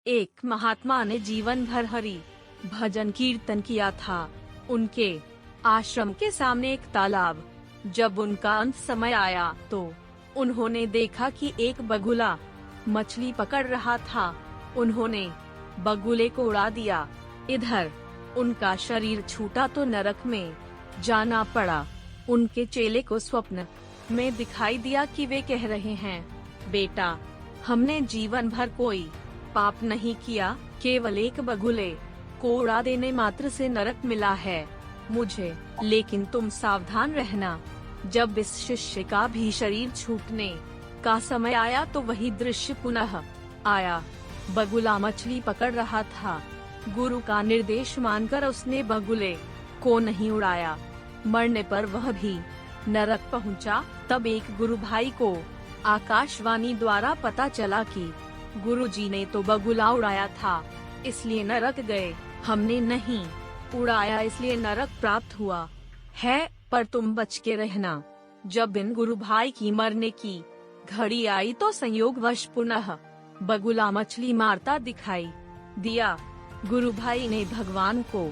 एक महात्मा ने जीवन भर हरि भजन कीर्तन किया था। उनके आश्रम के सामने एक तालाब। जब उनका अंत समय आया तो उन्होंने देखा कि एक बगुला मछली पकड़ रहा था। उन्होंने बगुले को उड़ा दिया। इधर उनका शरीर छूटा तो नरक में जाना पड़ा। उनके चेले को स्वप्न में दिखाई दिया कि वे कह रहे हैं, बेटा, हमने जीवन भर कोई पाप नहीं किया, केवल एक बगुले को उड़ा देने मात्र से नरक मिला है मुझे। लेकिन तुम सावधान रहना, जब इस शिष्य का भी शरीर छूटने का समय आया तो वही दृश्य पुनः आया। बगुला मछली पकड़ रहा था। गुरु का निर्देश मानकर उसने बगुले को नहीं उड़ाया। मरने पर वह भी नरक पहुंचा। तब एक गुरु भाई को आकाशवाणी द्वारा पता चला कि गुरुजी ने तो बगुला उड़ाया था, इसलिए नरक गए। हमने नहीं उड़ाया, इसलिए नरक प्राप्त हुआ है, पर तुम बच के रहना। जब इन गुरु भाई की मरने की घड़ी आई तो संयोगवश पुनः बगुला मछली मारता दिखाई दिया। गुरु भाई ने भगवान को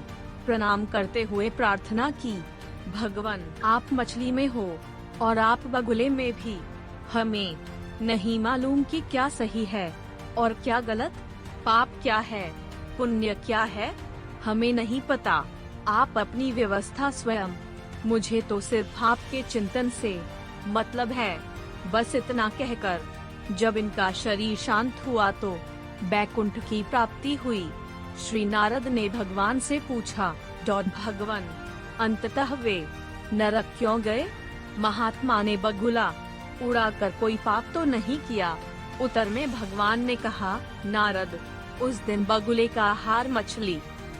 प्रणाम करते हुए प्रार्थना की, भगवान, आप मछली में हो और आप बगुले में भी। हमें नहीं मालूम कि क्या सही है और क्या गलत, पाप क्या है, पुण्य क्या है, हमें नहीं पता। आप अपनी व्यवस्था स्वयं, मुझे तो सिर्फ आपके चिंतन से मतलब है। बस इतना कहकर जब इनका शरीर शांत हुआ तो बैकुंठ की प्राप्ति हुई। श्री नारद ने भगवान से पूछा, भगवान, अंततः वे नरक क्यों गए? महात्मा ने बगुला उड़ाकर कोई पाप तो नहीं किया। उत्तर में भगवान ने कहा, नारद, उस दिन बगुले का आहार मछली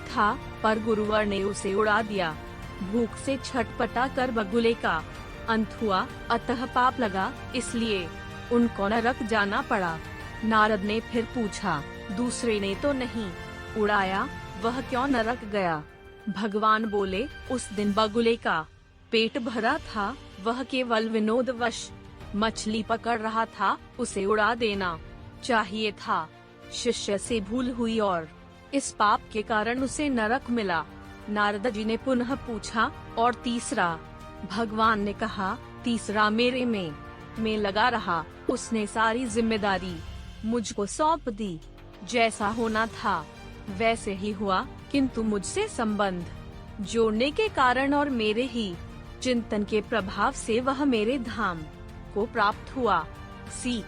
था, पर गुरुवर ने उसे उड़ा दिया। भूख से छटपटा कर बगुले का अंत हुआ, अतः पाप लगा, इसलिए उनको नरक जाना पड़ा। नारद ने फिर पूछा, दूसरे ने तो नहीं उड़ाया, वह क्यों नरक गया? भगवान बोले, उस दिन बगुले का पेट भरा था, वह केवल विनोदवश मछली पकड़ रहा था, उसे उड़ा देना चाहिए था। शिष्य से भूल हुई और इस पाप के कारण उसे नरक मिला। नारद जी ने पुनः पूछा, और तीसरा? भगवान ने कहा, तीसरा मेरे में लगा रहा। उसने सारी जिम्मेदारी मुझको सौंप दी। जैसा होना था वैसे ही हुआ, किंतु मुझसे संबंध जोड़ने के कारण और मेरे ही चिंतन के प्रभाव से वह मेरे धाम को प्राप्त हुआ। सीख,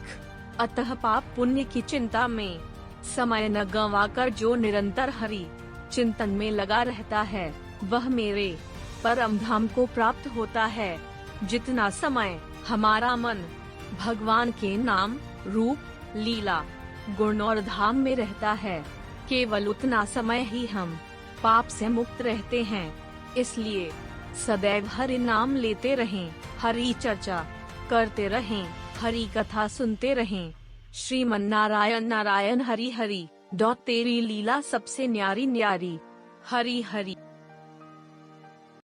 अतः पाप पुण्य की चिंता में समय न गंवाकर जो निरंतर हरि चिंतन में लगा रहता है, वह मेरे परम धाम को प्राप्त होता है। जितना समय हमारा मन भगवान के नाम, रूप, लीला, गुण और धाम में रहता है, केवल उतना समय ही हम पाप से मुक्त रहते हैं। इसलिए सदैव हरि नाम लेते रहें, हरि चर्चा करते रहें, हरि कथा सुनते रहें। श्रीमन नारायण नारायण हरि हरि। तेरी लीला सबसे न्यारी न्यारी। हरि हरि।